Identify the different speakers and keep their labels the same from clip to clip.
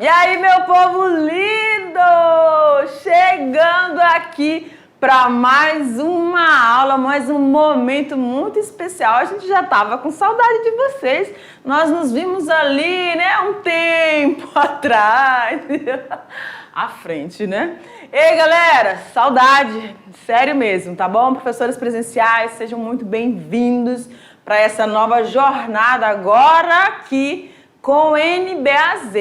Speaker 1: E aí, meu povo lindo! Chegando aqui para mais uma aula, mais um momento muito especial. A gente já estava com saudade de vocês. Nós nos vimos ali, né, um tempo atrás. À frente, né? Ei, galera, saudade, sério mesmo, tá bom? Professores presenciais, sejam muito bem-vindos para essa nova jornada agora aqui com o NBAZ.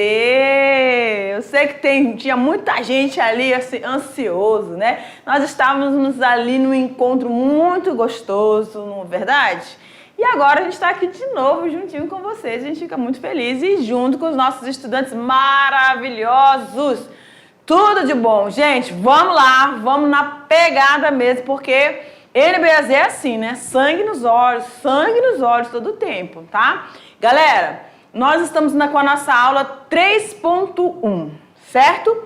Speaker 1: Eu sei que tinha muita gente ali assim, ansioso, né? Nós estávamos ali num encontro muito gostoso, não é verdade? E agora a gente está aqui de novo juntinho com vocês. A gente fica muito feliz e junto com os nossos estudantes maravilhosos. Tudo de bom. Gente, vamos lá, vamos na pegada mesmo, porque NBAZ é assim, né? Sangue nos olhos todo o tempo, tá? Galera, nós estamos com a nossa aula 3.1, certo?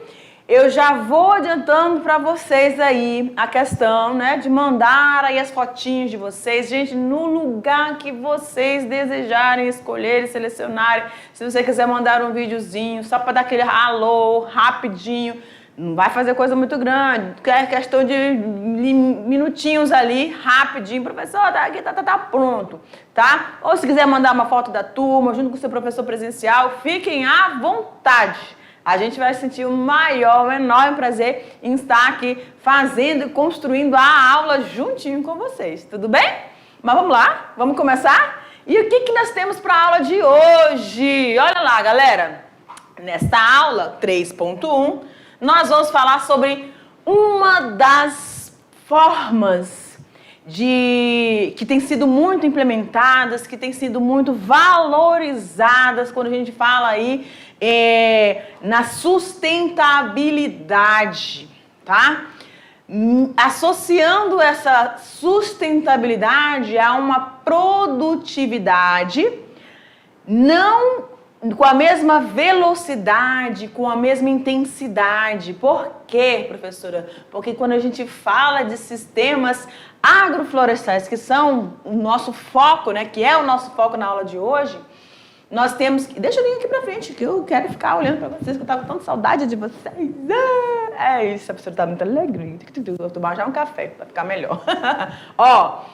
Speaker 1: Eu já vou adiantando para vocês aí a questão, né, de mandar aí as fotinhas de vocês, gente, no lugar que vocês desejarem escolher e selecionarem. Se você quiser mandar um videozinho só para dar aquele alô rapidinho, não vai fazer coisa muito grande, é questão de minutinhos ali, rapidinho, professor, tá aqui, tá pronto, tá? Ou se quiser mandar uma foto da turma junto com o seu professor presencial, fiquem à vontade. A gente vai sentir o maior, o enorme prazer em estar aqui fazendo e construindo a aula juntinho com vocês, tudo bem? Mas vamos lá, vamos começar? E o que nós temos para a aula de hoje? Olha lá, galera, nesta aula 3.1, nós vamos falar sobre uma das formas que tem sido muito implementadas, que tem sido muito valorizadas quando a gente fala aí na sustentabilidade, tá? Associando essa sustentabilidade a uma produtividade, não com a mesma velocidade, com a mesma intensidade. Por quê, professora? Porque quando a gente fala de sistemas agroflorestais, que são o nosso foco, né, que é o nosso foco na aula de hoje, nós temos que... Deixa eu vir aqui pra frente, que eu quero ficar olhando pra vocês, que eu tava com tanta saudade de vocês. É isso, a professora tá muito alegre. Vou tomar já um café pra ficar melhor. Ó,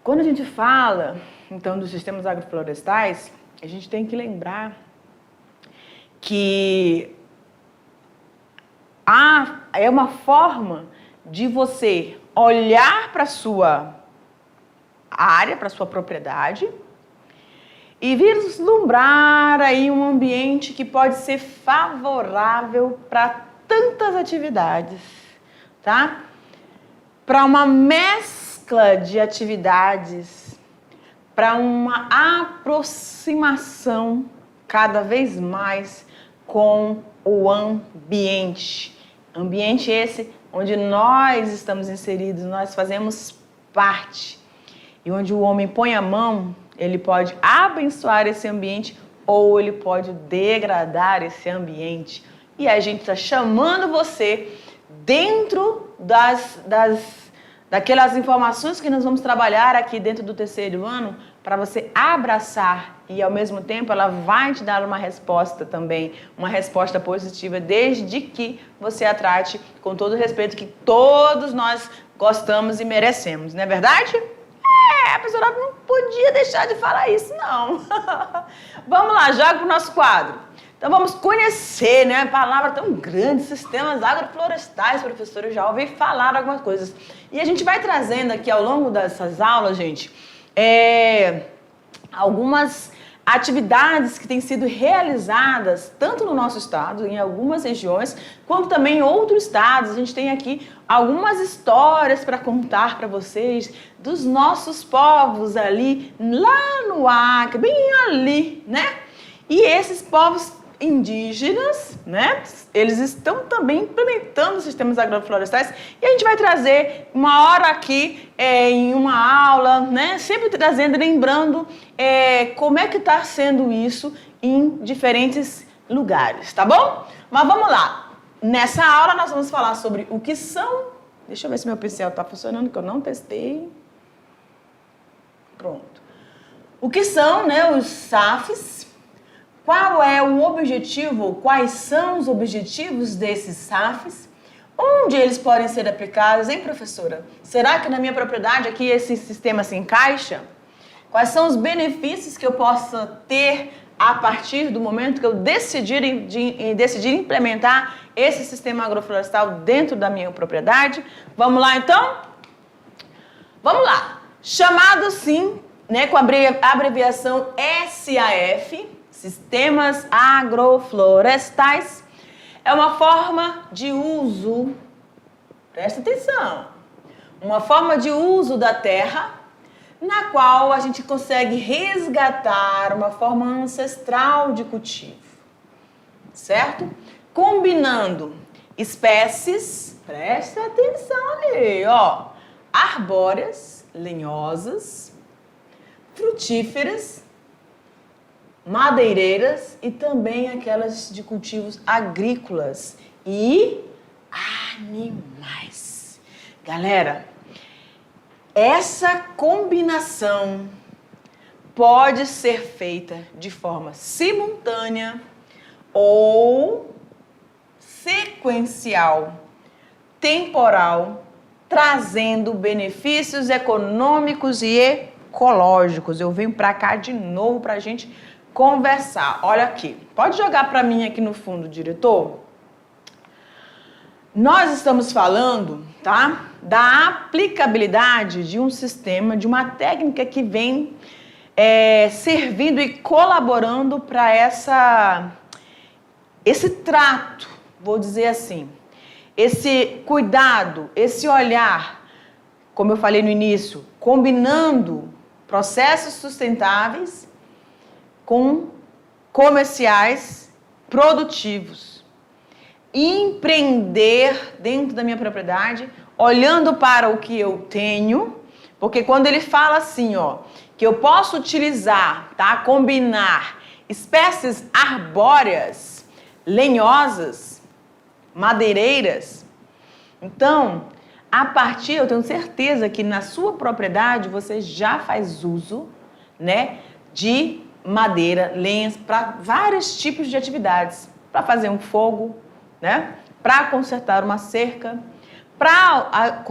Speaker 1: quando a gente fala, então, dos sistemas agroflorestais, a gente tem que lembrar que é uma forma de você olhar para a sua área, para a sua propriedade e vislumbrar aí um ambiente que pode ser favorável para tantas atividades, tá? Para uma mescla de atividades, para uma aproximação cada vez mais com o ambiente. Ambiente esse onde nós estamos inseridos, nós fazemos parte. E onde o homem põe a mão, ele pode abençoar esse ambiente ou ele pode degradar esse ambiente. E a gente está chamando você dentro daquelas informações que nós vamos trabalhar aqui dentro do terceiro ano, para você abraçar e, ao mesmo tempo, ela vai te dar uma resposta também, uma resposta positiva, desde que você a trate com todo o respeito que todos nós gostamos e merecemos, não é verdade? A professora não podia deixar de falar isso, não. Vamos lá, joga para o nosso quadro. Então vamos conhecer, né? Palavra tão grande, sistemas agroflorestais, professor, eu já ouvi falar algumas coisas. E a gente vai trazendo aqui ao longo dessas aulas, gente, algumas atividades que têm sido realizadas tanto no nosso estado, em algumas regiões, quanto também em outros estados. A gente tem aqui algumas histórias para contar para vocês dos nossos povos ali, lá no Acre, bem ali, né? E esses povos indígenas, né? Eles estão também implementando sistemas agroflorestais e a gente vai trazer uma hora aqui em uma aula, né? Sempre trazendo, lembrando como é que está sendo isso em diferentes lugares, tá bom? Mas vamos lá. Nessa aula nós vamos falar sobre o que são... Deixa eu ver se meu pincel está funcionando, que eu não testei. Pronto. O que são, né, os SAFs, Qual é o objetivo, quais são os objetivos desses SAFs? Onde eles podem ser aplicados, hein, professora? Será que na minha propriedade aqui esse sistema se encaixa? Quais são os benefícios que eu possa ter a partir do momento que eu decidir implementar esse sistema agroflorestal dentro da minha propriedade? Vamos lá, então? Vamos lá. Chamado, sim, né, com a abreviação SAF, Sistemas Agroflorestais, é uma forma de uso, presta atenção, uma forma de uso da terra na qual a gente consegue resgatar uma forma ancestral de cultivo, certo? Combinando espécies, presta atenção ali, ó, arbóreas, lenhosas, frutíferas, madeireiras e também aquelas de cultivos agrícolas e animais. Galera, essa combinação pode ser feita de forma simultânea ou sequencial, temporal, trazendo benefícios econômicos e ecológicos. Eu venho para cá de novo para a gente conversar. Olha aqui, pode jogar para mim aqui no fundo, diretor? Nós estamos falando, tá, da aplicabilidade de um sistema, de uma técnica que vem servindo e colaborando para esse trato, vou dizer assim, esse cuidado, esse olhar, como eu falei no início, combinando processos sustentáveis com comerciais produtivos. Empreender dentro da minha propriedade, olhando para o que eu tenho, porque quando ele fala assim, ó, que eu posso utilizar, tá, combinar espécies arbóreas, lenhosas, madeireiras, então, a partir, eu tenho certeza que na sua propriedade você já faz uso, né, de madeira, lenhas, para vários tipos de atividades, para fazer um fogo, né, para consertar uma cerca, para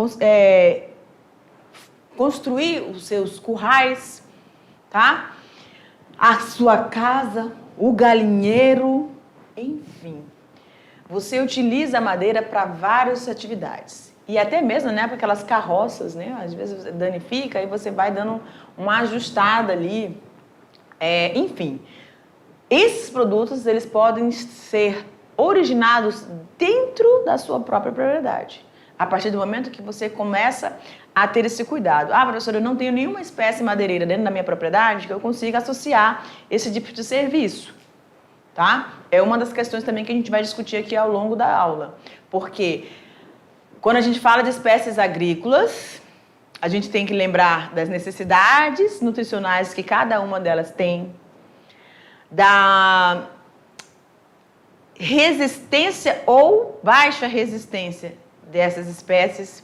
Speaker 1: construir os seus currais, tá? A sua casa, o galinheiro, enfim. Você utiliza a madeira para várias atividades. E até mesmo, né, para aquelas carroças, né? Às vezes você danifica e você vai dando uma ajustada ali. Enfim, esses produtos, eles podem ser originados dentro da sua própria propriedade. A partir do momento que você começa a ter esse cuidado. Ah, professora, eu não tenho nenhuma espécie madeireira dentro da minha propriedade que eu consiga associar esse tipo de serviço, tá? É uma das questões também que a gente vai discutir aqui ao longo da aula. Porque quando a gente fala de espécies agrícolas, a gente tem que lembrar das necessidades nutricionais que cada uma delas tem, da resistência ou baixa resistência dessas espécies,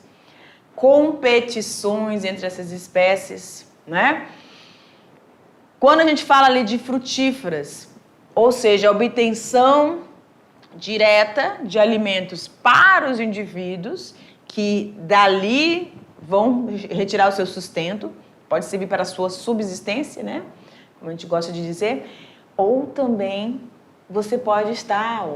Speaker 1: competições entre essas espécies, né? Quando a gente fala ali de frutíferas, ou seja, a obtenção direta de alimentos para os indivíduos que dali vão retirar o seu sustento, pode servir para a sua subsistência, né? Como a gente gosta de dizer, ou também você pode estar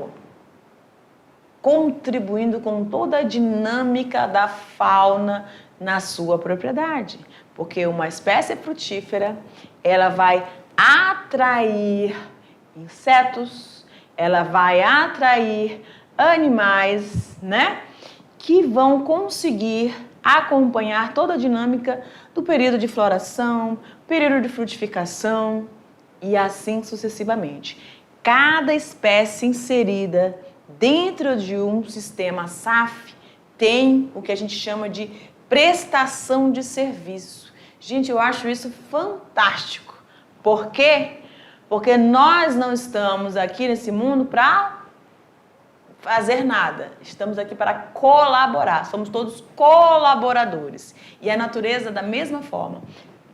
Speaker 1: contribuindo com toda a dinâmica da fauna na sua propriedade. Porque uma espécie frutífera, ela vai atrair insetos, ela vai atrair animais, né? Que vão conseguir acompanhar toda a dinâmica do período de floração, período de frutificação e assim sucessivamente. Cada espécie inserida dentro de um sistema SAF tem o que a gente chama de prestação de serviço. Gente, eu acho isso fantástico. Por quê? Porque nós não estamos aqui nesse mundo para fazer nada. Estamos aqui para colaborar. Somos todos colaboradores. E a natureza, da mesma forma,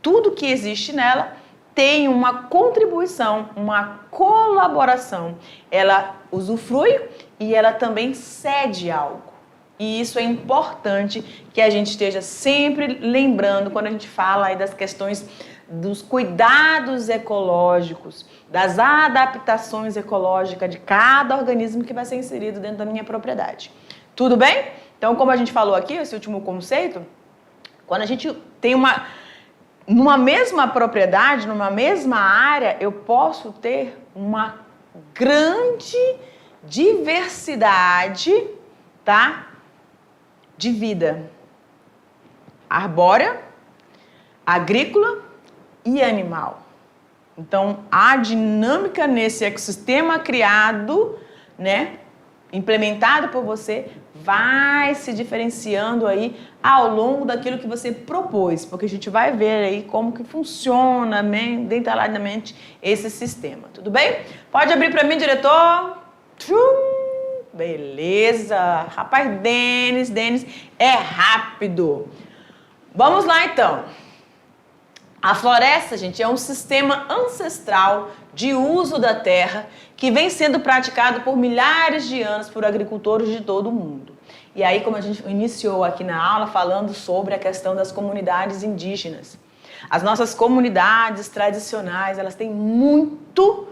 Speaker 1: tudo que existe nela tem uma contribuição, uma colaboração. Ela usufrui e ela também cede algo. E isso é importante que a gente esteja sempre lembrando quando a gente fala aí das questões dos cuidados ecológicos, das adaptações ecológicas de cada organismo que vai ser inserido dentro da minha propriedade. Tudo bem? Então, como a gente falou aqui, esse último conceito, quando a gente tem numa mesma propriedade, numa mesma área, eu posso ter uma grande diversidade, tá? De vida arbórea, agrícola e animal. Então, a dinâmica nesse ecossistema criado, né, implementado por você, vai se diferenciando aí ao longo daquilo que você propôs, porque a gente vai ver aí como que funciona detalhadamente esse sistema, tudo bem? Pode abrir para mim, diretor? Beleza. Rapaz, Denis é rápido. Vamos lá, então. A floresta, gente, é um sistema ancestral de uso da terra que vem sendo praticado por milhares de anos por agricultores de todo o mundo. E aí, como a gente iniciou aqui na aula, falando sobre a questão das comunidades indígenas. As nossas comunidades tradicionais, elas têm muito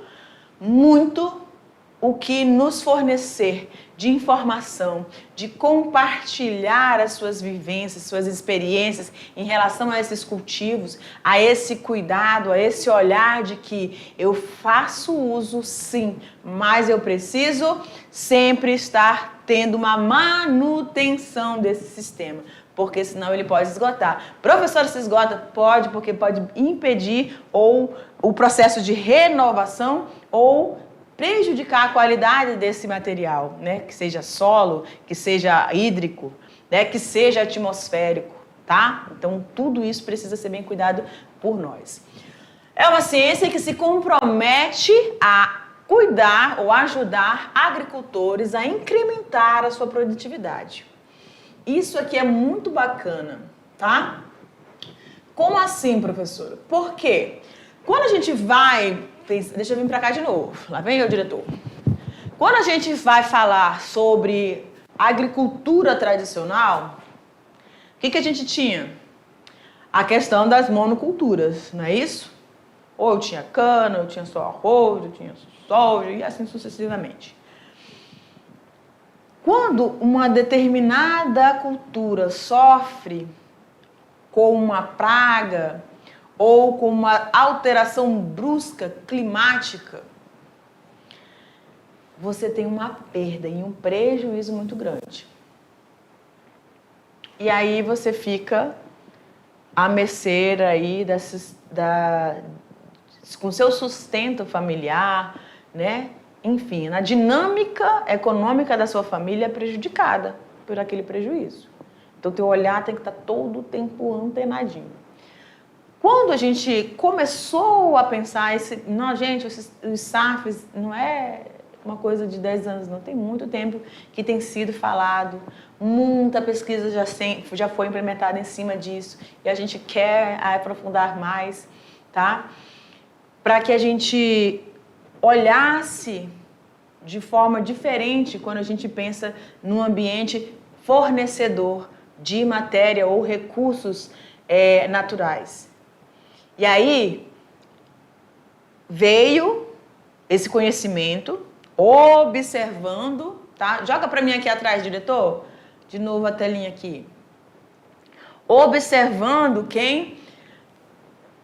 Speaker 1: o que nos fornecer de informação, de compartilhar as suas vivências, suas experiências em relação a esses cultivos, a esse cuidado, a esse olhar de que eu faço uso sim, mas eu preciso sempre estar tendo uma manutenção desse sistema, porque senão ele pode esgotar. Professor, se esgota? Pode, porque pode impedir ou o processo de renovação ou prejudicar a qualidade desse material, né? Que seja solo, que seja hídrico, né? Que seja atmosférico, tá? Então, tudo isso precisa ser bem cuidado por nós. É uma ciência que se compromete a cuidar ou ajudar agricultores a incrementar a sua produtividade. Isso aqui é muito bacana, tá? Como assim, professora? Por quê? Quando a gente vai... Deixa eu vir para cá de novo. Lá vem eu, diretor. Quando a gente vai falar sobre agricultura tradicional, o que a gente tinha? A questão das monoculturas, não é isso? Ou eu tinha cana, eu tinha só arroz, eu tinha soja e assim sucessivamente. Quando uma determinada cultura sofre com uma praga ou com uma alteração brusca climática, você tem uma perda e um prejuízo muito grande. E aí você fica à mercê aí com seu sustento familiar, né? Enfim, na dinâmica econômica da sua família é prejudicada por aquele prejuízo. Então, teu olhar tem que estar todo o tempo antenadinho. Quando a gente começou a pensar, não, gente, os SAFs não é uma coisa de 10 anos, não. Tem muito tempo que tem sido falado, muita pesquisa já foi implementada em cima disso e a gente quer aprofundar mais, tá? Para que a gente olhasse de forma diferente quando a gente pensa num ambiente fornecedor de matéria ou recursos naturais. E aí veio esse conhecimento, observando, tá? Joga para mim aqui atrás, diretor. De novo a telinha aqui. Observando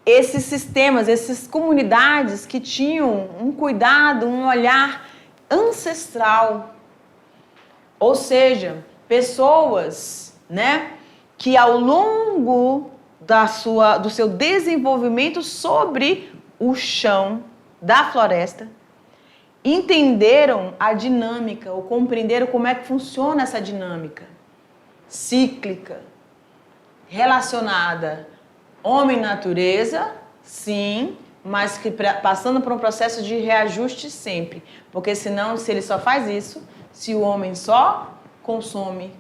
Speaker 1: esses sistemas, essas comunidades que tinham um cuidado, um olhar ancestral. Ou seja, pessoas, né, que ao longo do seu desenvolvimento sobre o chão da floresta, entenderam a dinâmica, ou compreenderam como é que funciona essa dinâmica cíclica, relacionada homem-natureza, sim, mas que passando por um processo de reajuste sempre. Porque senão, se ele só faz isso, se o homem só consome,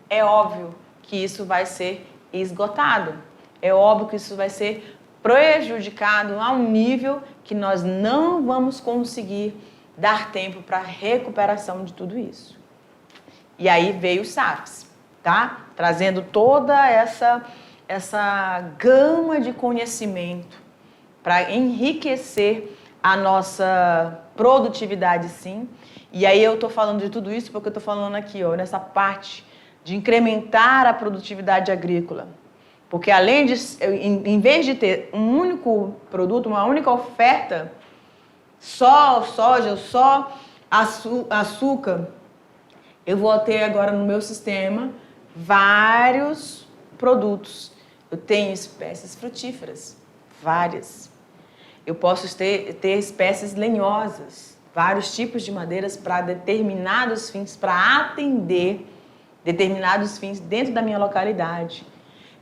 Speaker 1: é óbvio que isso vai ser esgotado. é óbvio que isso vai ser prejudicado a um nível que nós não vamos conseguir dar tempo para recuperação de tudo isso. E aí veio o SAFs, tá? Trazendo toda essa gama de conhecimento para enriquecer a nossa produtividade, sim. E aí eu estou falando de tudo isso porque eu estou falando aqui, ó, nessa parte de incrementar a produtividade agrícola. Porque além de, em vez de ter um único produto, uma única oferta, só soja, só açúcar, eu vou ter agora no meu sistema vários produtos. Eu tenho espécies frutíferas, várias. Eu posso ter espécies lenhosas, vários tipos de madeiras para determinados fins, para atender determinados fins dentro da minha localidade.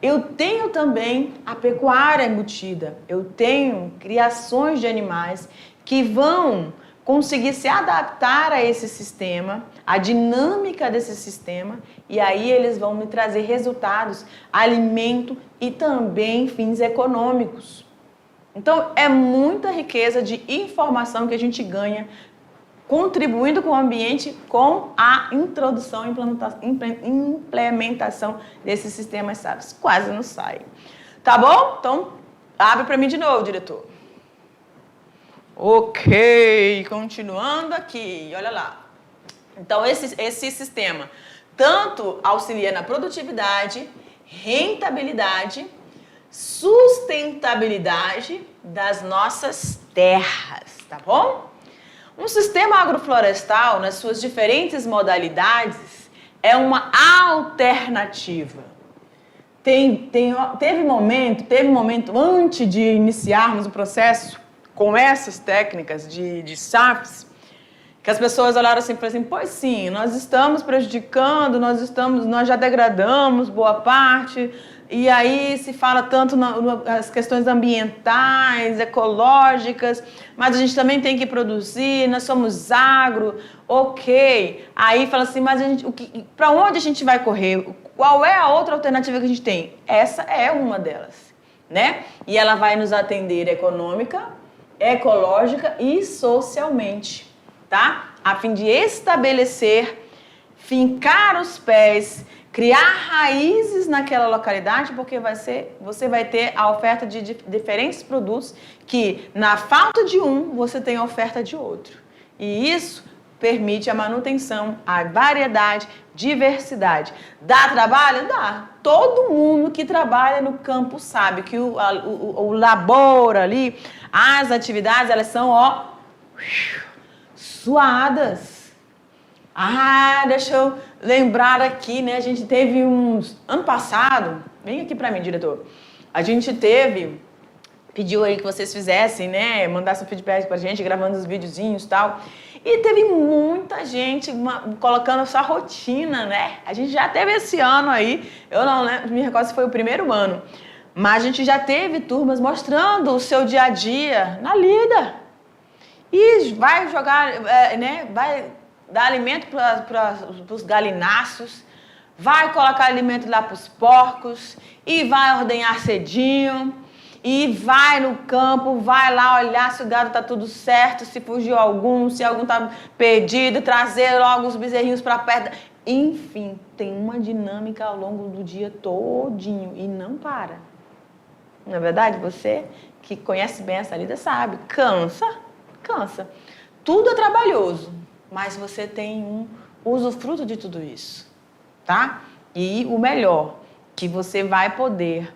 Speaker 1: Eu tenho também a pecuária embutida, eu tenho criações de animais que vão conseguir se adaptar a esse sistema, a dinâmica desse sistema, e aí eles vão me trazer resultados, alimento e também fins econômicos. Então, é muita riqueza de informação que a gente ganha contribuindo com o ambiente com a introdução e implementação desses sistemas SAFs. Quase não sai. Tá bom? Então, abre para mim de novo, diretor. Ok, continuando aqui, olha lá. Então, esse sistema tanto auxilia na produtividade, rentabilidade, sustentabilidade das nossas terras, tá bom? Um sistema agroflorestal, nas suas diferentes modalidades, é uma alternativa. Teve momento antes de iniciarmos o processo com essas técnicas de SAFs, que as pessoas olharam assim e falaram assim, pois sim, nós estamos prejudicando, nós já degradamos boa parte, e aí se fala tanto nas questões ambientais, ecológicas, mas a gente também tem que produzir, nós somos agro, ok. Aí fala assim, mas para onde a gente vai correr? Qual é a outra alternativa que a gente tem? Essa é uma delas, né? E ela vai nos atender econômica, ecológica e socialmente, tá? A fim de estabelecer, fincar os pés, criar raízes naquela localidade, porque você vai ter a oferta de diferentes produtos que, na falta de um, você tem a oferta de outro. E isso permite a manutenção, a variedade, diversidade. Dá trabalho? Dá. Todo mundo que trabalha no campo sabe que o labor ali, as atividades, elas são, ó, suadas. Ah, deixa eu lembrar aqui, né? A gente teve ano passado, vem aqui pra mim, diretor. A gente pediu aí que vocês fizessem, né? Mandassem feedback pra gente, gravando os videozinhos e tal. E teve muita gente colocando sua rotina, né? A gente já teve esse ano aí, eu não me recordo se foi o primeiro ano, mas a gente já teve turmas mostrando o seu dia a dia na lida. E vai jogar, né? Vai dar alimento para os galináceos, vai colocar alimento lá para os porcos, e vai ordenhar cedinho, e vai no campo, vai lá olhar se o gado está tudo certo, se fugiu algum, se algum está perdido, trazer logo os bezerrinhos para perto. Enfim, tem uma dinâmica ao longo do dia todinho e não para. Não é verdade? Você que conhece bem essa lida sabe, cansa. Tudo é trabalhoso, mas você tem um usufruto de tudo isso, tá? E o melhor, que você vai poder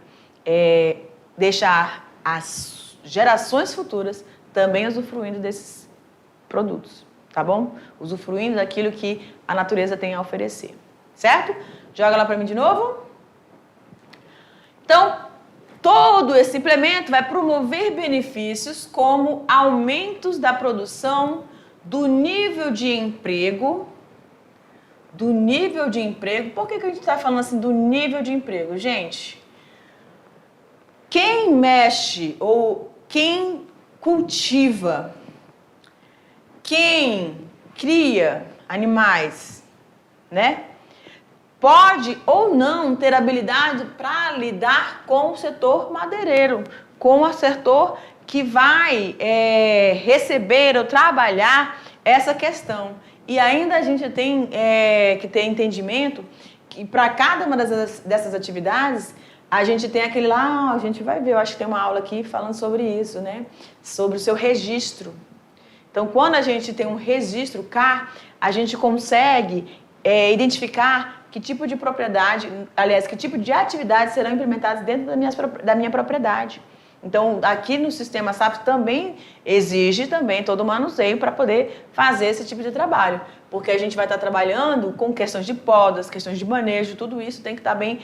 Speaker 1: deixar as gerações futuras também usufruindo desses produtos, tá bom? Usufruindo daquilo que a natureza tem a oferecer, certo? Joga lá para mim de novo. Então, todo esse implemento vai promover benefícios como aumentos da produção, do nível de emprego. Por que a gente está falando assim do nível de emprego? Gente, quem mexe ou quem cultiva, quem cria animais, né? pode ou não ter habilidade para lidar com o setor madeireiro, com o setor que vai receber ou trabalhar essa questão. E ainda a gente tem que ter entendimento que para cada uma dessas atividades, a gente tem aquele lá, a gente vai ver, eu acho que tem uma aula aqui falando sobre isso, né? Sobre o seu registro. Então, quando a gente tem um registro CAR, a gente consegue identificar que tipo de propriedade, aliás, que tipo de atividades serão implementadas dentro da minha propriedade. Então, aqui no sistema SAP também exige todo o manuseio para poder fazer esse tipo de trabalho. Porque a gente vai estar trabalhando com questões de podas, questões de manejo, tudo isso tem que estar bem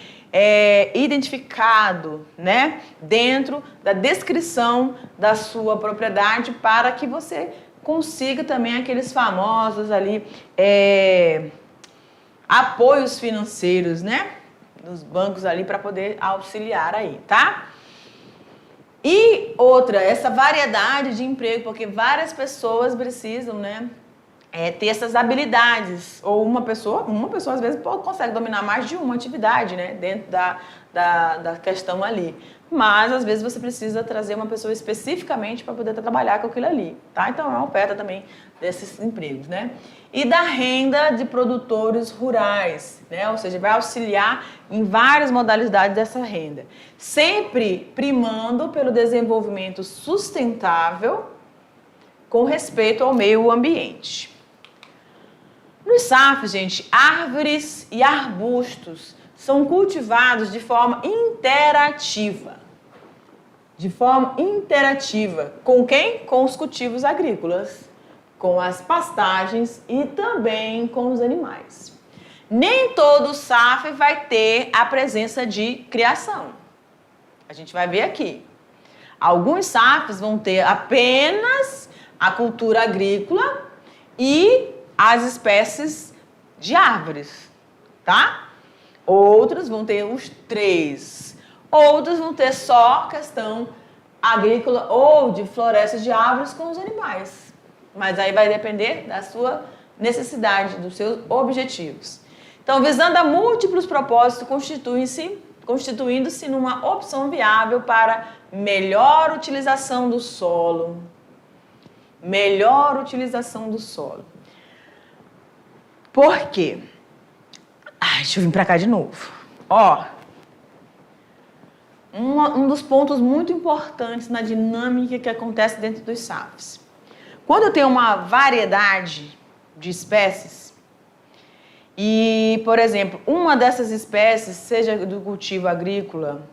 Speaker 1: identificado, né? Dentro da descrição da sua propriedade para que você consiga também aqueles famosos ali apoios financeiros, né? Dos bancos ali para poder auxiliar aí, tá? E outra, essa variedade de emprego, porque várias pessoas precisam, né, ter essas habilidades. Ou uma pessoa às vezes consegue dominar mais de uma atividade, né, dentro da questão ali. Mas às vezes você precisa trazer uma pessoa especificamente para poder trabalhar com aquilo ali, tá? Então é uma oferta também desses empregos, né? E da renda de produtores rurais, né? Ou seja, vai auxiliar em várias modalidades dessa renda. Sempre primando pelo desenvolvimento sustentável com respeito ao meio ambiente. Nos SAFs, gente, árvores e arbustos são cultivados de forma interativa. De forma interativa. Com quem? Com os cultivos agrícolas, com as pastagens e também com os animais. Nem todo SAF vai ter a presença de criação. A gente vai ver aqui. Alguns SAFs vão ter apenas a cultura agrícola e as espécies de árvores, tá? Outros vão ter os 3. Outros vão ter só questão agrícola ou de florestas de árvores com os animais. Mas aí vai depender da sua necessidade, dos seus objetivos. Então, visando a múltiplos propósitos, constituindo-se numa opção viável para melhor utilização do solo. Melhor utilização do solo. Por quê? Deixa eu vir para cá de novo. Um dos pontos muito importantes na dinâmica que acontece dentro dos SAFs. Quando eu tenho uma variedade de espécies e, por exemplo, uma dessas espécies, seja do cultivo agrícola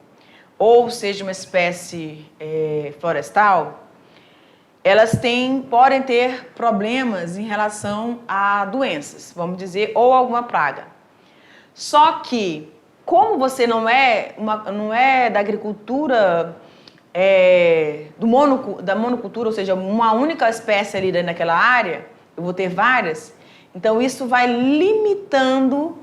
Speaker 1: ou seja uma espécie florestal, elas podem ter problemas em relação a doenças, vamos dizer, ou alguma praga. Só que, como você não é da agricultura, da monocultura, ou seja, uma única espécie ali dentro daquela área, eu vou ter várias, então isso vai limitando,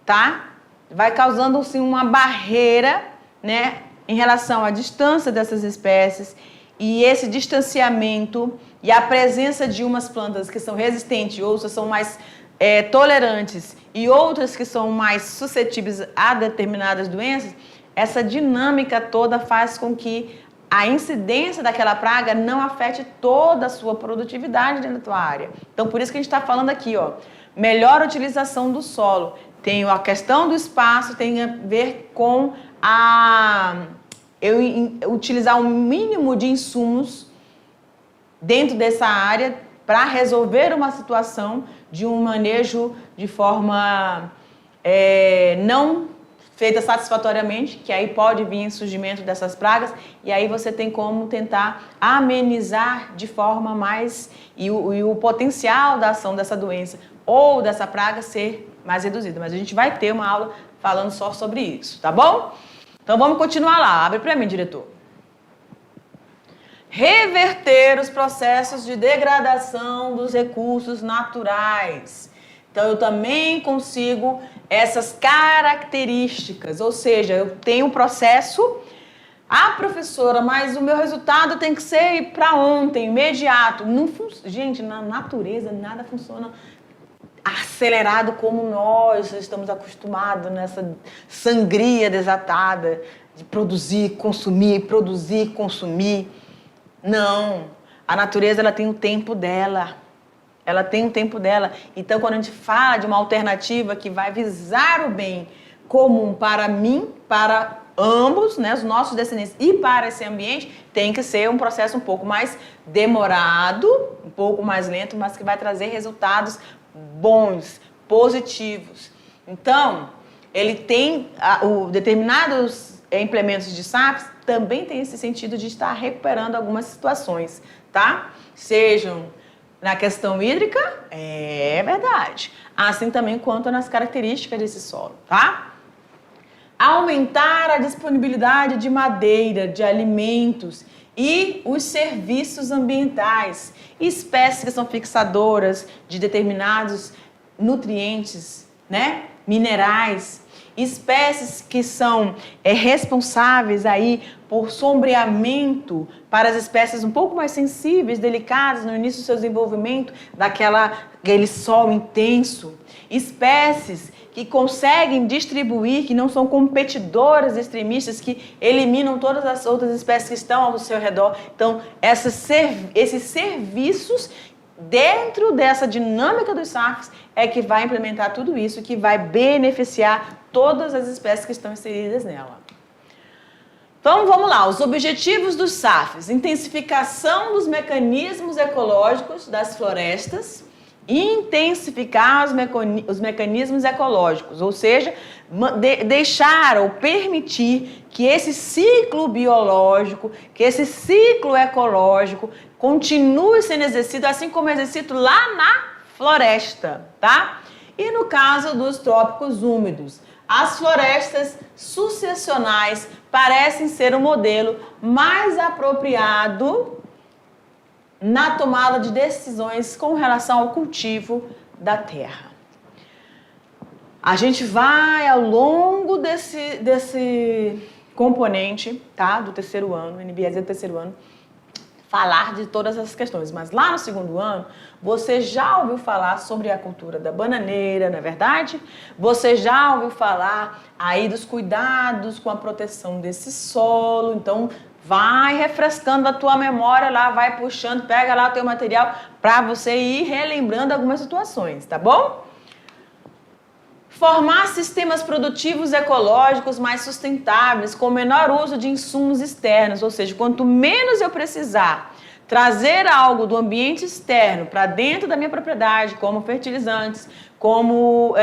Speaker 1: tá? Vai causando, assim, uma barreira, né, em relação à distância dessas espécies, e esse distanciamento e a presença de umas plantas que são resistentes, outras são mais tolerantes e outras que são mais suscetíveis a determinadas doenças, essa dinâmica toda faz com que a incidência daquela praga não afete toda a sua produtividade dentro da tua área. Então, por isso que a gente está falando aqui, melhor utilização do solo. Tem a questão do espaço, tem a ver com eu utilizar o mínimo de insumos dentro dessa área para resolver uma situação de um manejo de forma não feita satisfatoriamente, que aí pode vir surgimento dessas pragas, e aí você tem como tentar amenizar de forma mais, e o potencial da ação dessa doença ou dessa praga ser mais reduzido. Mas a gente vai ter uma aula falando só sobre isso, tá bom? Então vamos continuar lá. Abre para mim, diretor. Reverter os processos de degradação dos recursos naturais. Então, eu também consigo essas características, ou seja, eu tenho um processo, professora, mas o meu resultado tem que ser para ontem, imediato. Não gente, na natureza nada funciona acelerado como nós estamos acostumados nessa sangria desatada de produzir, consumir. Não, a natureza ela tem o tempo dela. Ela tem um tempo dela. Então, quando a gente fala de uma alternativa que vai visar o bem comum para mim, para ambos, né, os nossos descendentes e para esse ambiente, tem que ser um processo um pouco mais demorado, um pouco mais lento, mas que vai trazer resultados bons, positivos. Então, ele tem determinados implementos de SAFs também tem esse sentido de estar recuperando algumas situações, tá? Sejam na questão hídrica, é verdade. Assim também quanto nas características desse solo, tá? Aumentar a disponibilidade de madeira, de alimentos e os serviços ambientais, espécies que são fixadoras de determinados nutrientes, né? Minerais, espécies que são responsáveis aí por sombreamento para as espécies um pouco mais sensíveis, delicadas no início do seu desenvolvimento, daquele sol intenso, espécies que conseguem distribuir, que não são competidoras extremistas, que eliminam todas as outras espécies que estão ao seu redor. Então, esses serviços dentro dessa dinâmica dos SAFs é que vai implementar tudo isso, que vai beneficiar todas as espécies que estão inseridas nela. Então, vamos lá. Os objetivos dos SAFs: intensificação dos mecanismos ecológicos das florestas, intensificar os mecanismos ecológicos, ou seja, deixar ou permitir que esse ciclo biológico, que esse ciclo ecológico continue sendo exercido, assim como é exercido lá na floresta, tá? E no caso dos trópicos úmidos, as florestas sucessionais parecem ser o modelo mais apropriado na tomada de decisões com relação ao cultivo da terra. A gente vai ao longo desse componente, tá, do terceiro ano, NBS do terceiro ano, falar de todas essas questões, mas lá no segundo ano, você já ouviu falar sobre a cultura da bananeira, não é verdade? Você já ouviu falar aí dos cuidados com a proteção desse solo, então vai refrescando a tua memória lá, vai puxando, pega lá o teu material para você ir relembrando algumas situações, tá bom? Formar sistemas produtivos ecológicos mais sustentáveis, com menor uso de insumos externos, ou seja, quanto menos eu precisar trazer algo do ambiente externo para dentro da minha propriedade, como fertilizantes, como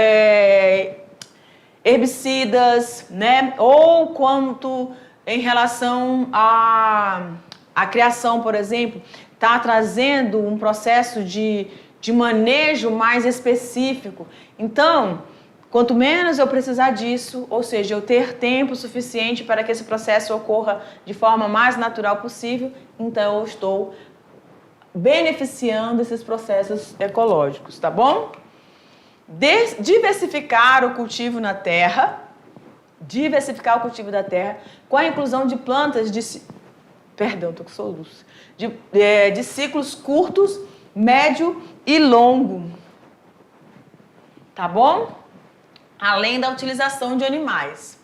Speaker 1: herbicidas, né? Ou quanto em relação à criação, por exemplo, está trazendo um processo de manejo mais específico. Então, quanto menos eu precisar disso, ou seja, eu ter tempo suficiente para que esse processo ocorra de forma mais natural possível, então eu estou beneficiando esses processos ecológicos, tá bom? Diversificar o cultivo na terra, diversificar o cultivo da terra com a inclusão de plantas de ciclos curtos, médio e longo, tá bom? Além da utilização de animais.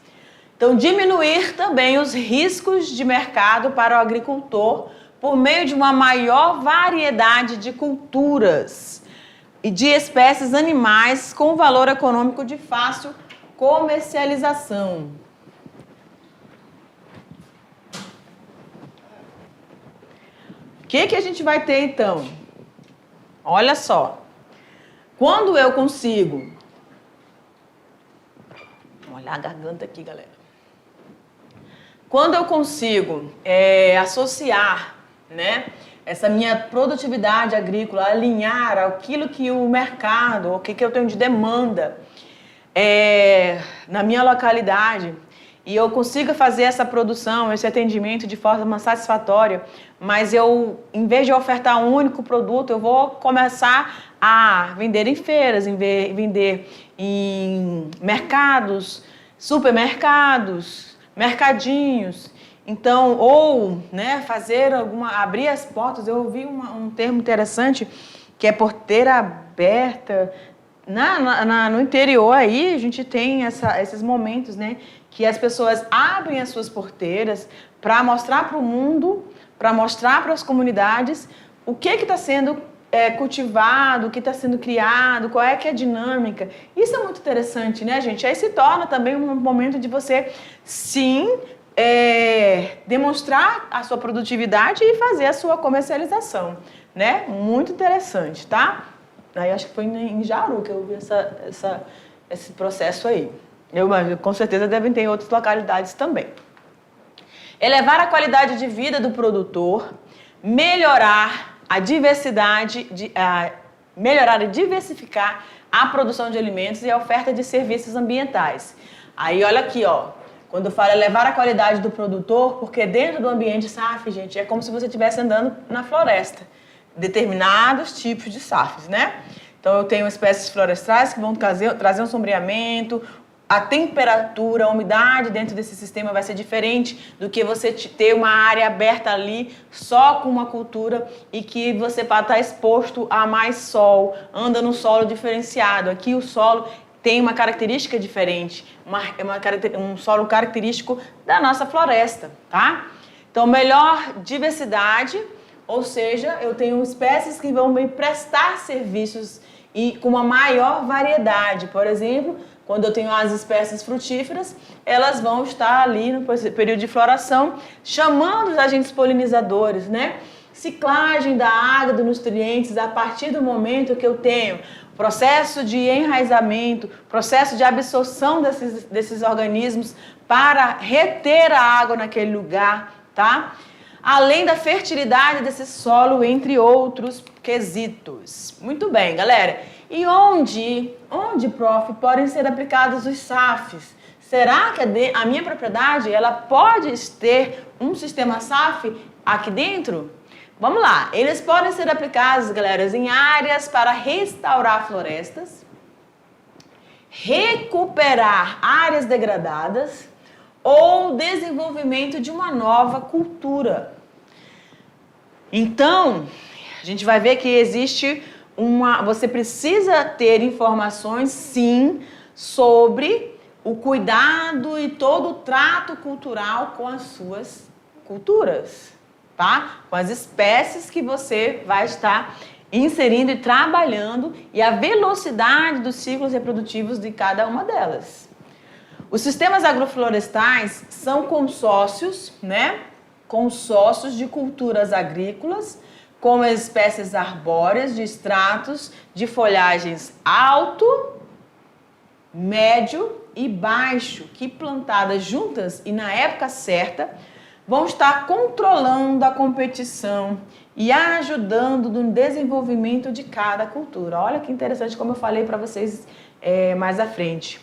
Speaker 1: Então, diminuir também os riscos de mercado para o agricultor por meio de uma maior variedade de culturas e de espécies animais com valor econômico de fácil comercialização. O que a gente vai ter então? Olha só. Quando eu consigo... Olha a garganta aqui, galera. Quando eu consigo associar, né, essa minha produtividade agrícola, alinhar aquilo que o mercado, o que eu tenho de demanda na minha localidade, e eu consigo fazer essa produção, esse atendimento de forma satisfatória, mas eu, em vez de ofertar um único produto, eu vou começar a vender em feiras, vender em mercados, supermercados, mercadinhos. Então, ou, né, abrir as portas. Eu ouvi um termo interessante que é porteira aberta. No interior aí, a gente tem esses momentos, né? Que as pessoas abrem as suas porteiras para mostrar para o mundo, para mostrar para as comunidades o que está sendo cultivado, o que está sendo criado, qual é que é a dinâmica. Isso é muito interessante, né, gente? Aí se torna também um momento de você, sim, demonstrar a sua produtividade e fazer a sua comercialização, né? Muito interessante, tá? Aí acho que foi em Jaru que eu vi esse processo aí. Com certeza devem ter em outras localidades também. Elevar a qualidade de vida do produtor, melhorar a diversidade, melhorar e diversificar a produção de alimentos e a oferta de serviços ambientais. Aí olha aqui, ó, quando eu falo elevar a qualidade do produtor, porque dentro do ambiente SAF, gente, é como se você estivesse andando na floresta. Determinados tipos de SAFs, né? Então eu tenho espécies florestais que vão trazer um sombreamento, a temperatura, a umidade dentro desse sistema vai ser diferente do que você ter uma área aberta ali só com uma cultura e que você vai estar exposto a mais sol, anda no solo diferenciado. Aqui o solo tem uma característica diferente, um solo característico da nossa floresta, tá? Então, melhor diversidade, ou seja, eu tenho espécies que vão me prestar serviços e com uma maior variedade. Por exemplo, quando eu tenho as espécies frutíferas, elas vão estar ali no período de floração, chamando os agentes polinizadores, né? Ciclagem da água, dos nutrientes, a partir do momento que eu tenho processo de enraizamento, processo de absorção desses organismos para reter a água naquele lugar, tá? Além da fertilidade desse solo, entre outros quesitos. Muito bem, galera. E onde, prof, podem ser aplicados os SAFs? Será que a minha propriedade ela pode ter um sistema SAF aqui dentro? Vamos lá. Eles podem ser aplicados, galera, em áreas para restaurar florestas, recuperar áreas degradadas, ou desenvolvimento de uma nova cultura. Então, a gente vai ver que existe você precisa ter informações, sim, sobre o cuidado e todo o trato cultural com as suas culturas, tá? Com as espécies que você vai estar inserindo e trabalhando e a velocidade dos ciclos reprodutivos de cada uma delas. Os sistemas agroflorestais são consórcios, né? Consórcios de culturas agrícolas, como as espécies arbóreas de estratos de folhagens alto, médio e baixo, que plantadas juntas e na época certa, vão estar controlando a competição e ajudando no desenvolvimento de cada cultura. Olha que interessante, como eu falei para vocês mais à frente.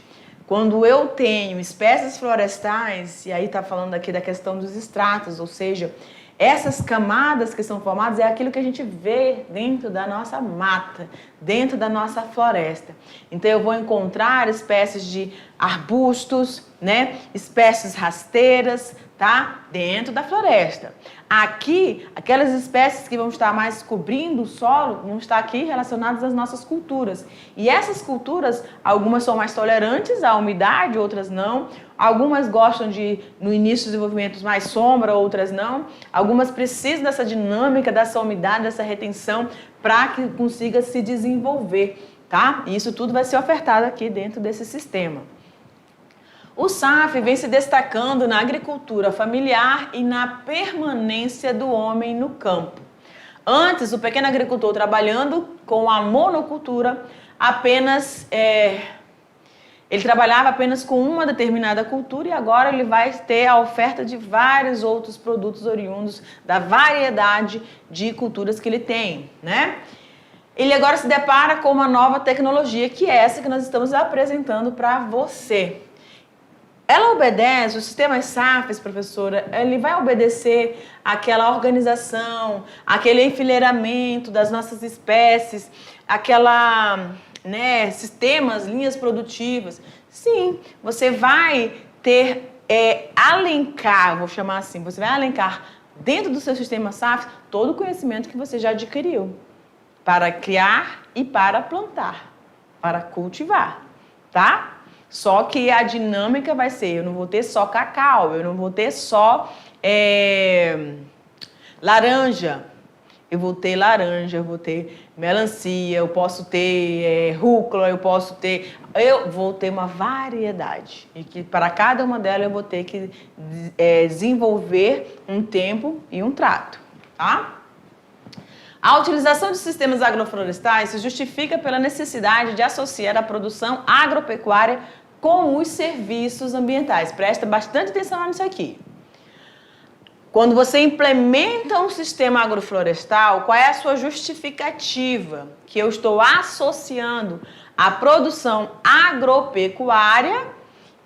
Speaker 1: Quando eu tenho espécies florestais, e aí está falando aqui da questão dos estratos, ou seja, essas camadas que são formadas é aquilo que a gente vê dentro da nossa mata, dentro da nossa floresta. Então eu vou encontrar espécies de arbustos, né? Espécies rasteiras, tá? Dentro da floresta. Aqui, aquelas espécies que vão estar mais cobrindo o solo, vão estar aqui relacionadas às nossas culturas. E essas culturas, algumas são mais tolerantes à umidade, outras não. Algumas gostam de, no início dos desenvolvimentos, mais sombra, outras não. Algumas precisam dessa dinâmica, dessa umidade, dessa retenção, para que consiga se desenvolver, tá? E isso tudo vai ser ofertado aqui dentro desse sistema. O SAF vem se destacando na agricultura familiar e na permanência do homem no campo. Antes, o pequeno agricultor trabalhando com a monocultura, ele trabalhava apenas com uma determinada cultura e agora ele vai ter a oferta de vários outros produtos oriundos da variedade de culturas que ele tem, né? Ele agora se depara com uma nova tecnologia, que é essa que nós estamos apresentando para você. Ela obedece, o sistema SAFs, professora, ele vai obedecer àquela organização, aquele enfileiramento das nossas espécies, sistemas, linhas produtivas. Sim, você vai ter, vou chamar assim, você vai alencar dentro do seu sistema SAF todo o conhecimento que você já adquiriu para criar e para plantar. para cultivar, tá? Só que a dinâmica vai ser, eu não vou ter só cacau, eu não vou ter só laranja. Eu vou ter laranja, eu vou ter melancia, eu posso ter rúcula, eu vou ter uma variedade. E que para cada uma delas eu vou ter que desenvolver um tempo e um trato, tá? A utilização de sistemas agroflorestais se justifica pela necessidade de associar a produção agropecuária com os serviços ambientais. Presta bastante atenção nisso aqui. Quando você implementa um sistema agroflorestal, qual é a sua justificativa? Que eu estou associando a produção agropecuária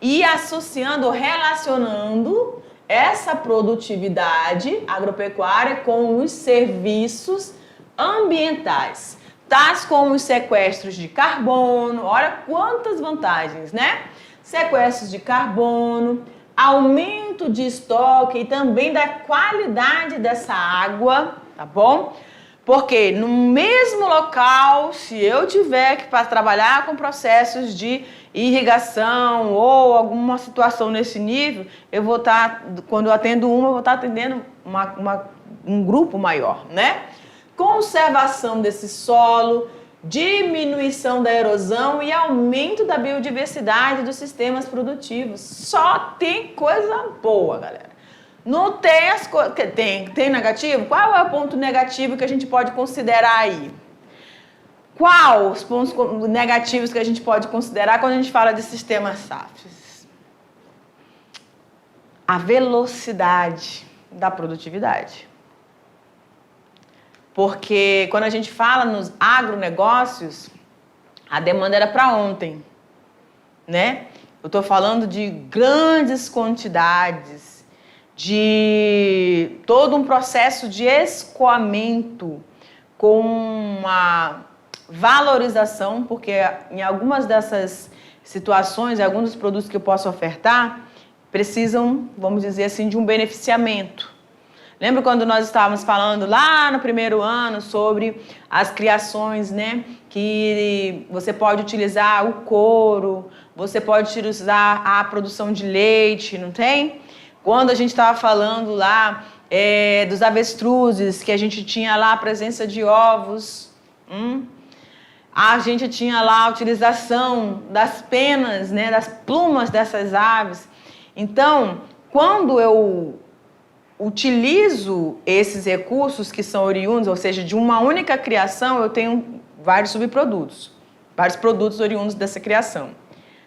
Speaker 1: e associando, relacionando essa produtividade agropecuária com os serviços ambientais, tais como os sequestros de carbono. Olha quantas vantagens, né? Sequestros de carbono, aumento de estoque e também da qualidade dessa água, tá bom? Porque no mesmo local, se eu tiver que trabalhar com processos de irrigação ou alguma situação nesse nível, eu vou estar, quando eu atendo eu vou estar atendendo um grupo maior, né? Conservação desse solo, diminuição da erosão e aumento da biodiversidade dos sistemas produtivos. Só tem coisa boa, galera. Não tem as coisas. Tem negativo? Qual é o ponto negativo que a gente pode considerar aí? Quais os pontos negativos que a gente pode considerar quando a gente fala de sistemas SAFs? A velocidade da produtividade. Porque quando a gente fala nos agronegócios, a demanda era para ontem, né? Eu estou falando de grandes quantidades, de todo um processo de escoamento com uma valorização, porque em algumas dessas situações, alguns dos produtos que eu posso ofertar, precisam, vamos dizer assim, de um beneficiamento. Lembra quando nós estávamos falando lá no primeiro ano sobre as criações, né? Que você pode utilizar o couro, você pode utilizar a produção de leite, não tem? Quando a gente estava falando lá dos avestruzes, que a gente tinha lá a presença de ovos, a gente tinha lá a utilização das penas, né? Das plumas dessas aves. Então, quando eu utilizo esses recursos que são oriundos, ou seja, de uma única criação, eu tenho vários subprodutos, vários produtos oriundos dessa criação,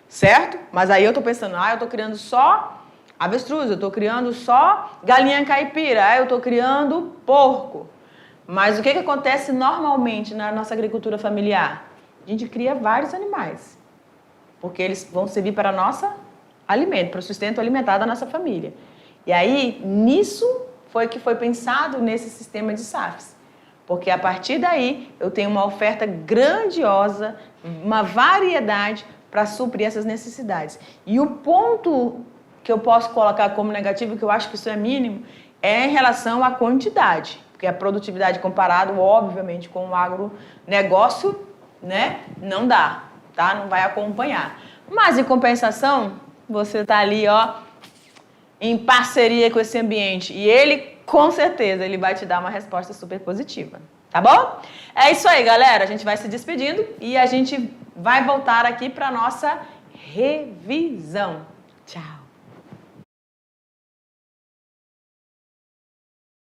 Speaker 1: certo? Mas aí eu estou pensando, eu estou criando só avestruz, eu estou criando só galinha caipira, eu estou criando porco. Mas o que acontece normalmente na nossa agricultura familiar? A gente cria vários animais, porque eles vão servir para nosso alimento, para o sustento alimentar da nossa família. E aí, nisso foi que foi pensado nesse sistema de SAFs. Porque a partir daí, eu tenho uma oferta grandiosa, uma variedade para suprir essas necessidades. E o ponto que eu posso colocar como negativo, que eu acho que isso é mínimo, é em relação à quantidade. Porque a produtividade comparado, obviamente, com o agronegócio, né, não dá, tá? Não vai acompanhar. Mas, em compensação, você está ali, em parceria com esse ambiente. E ele, com certeza, ele vai te dar uma resposta super positiva. Tá bom? É isso aí, galera. A gente vai se despedindo e a gente vai voltar aqui para a nossa revisão. Tchau!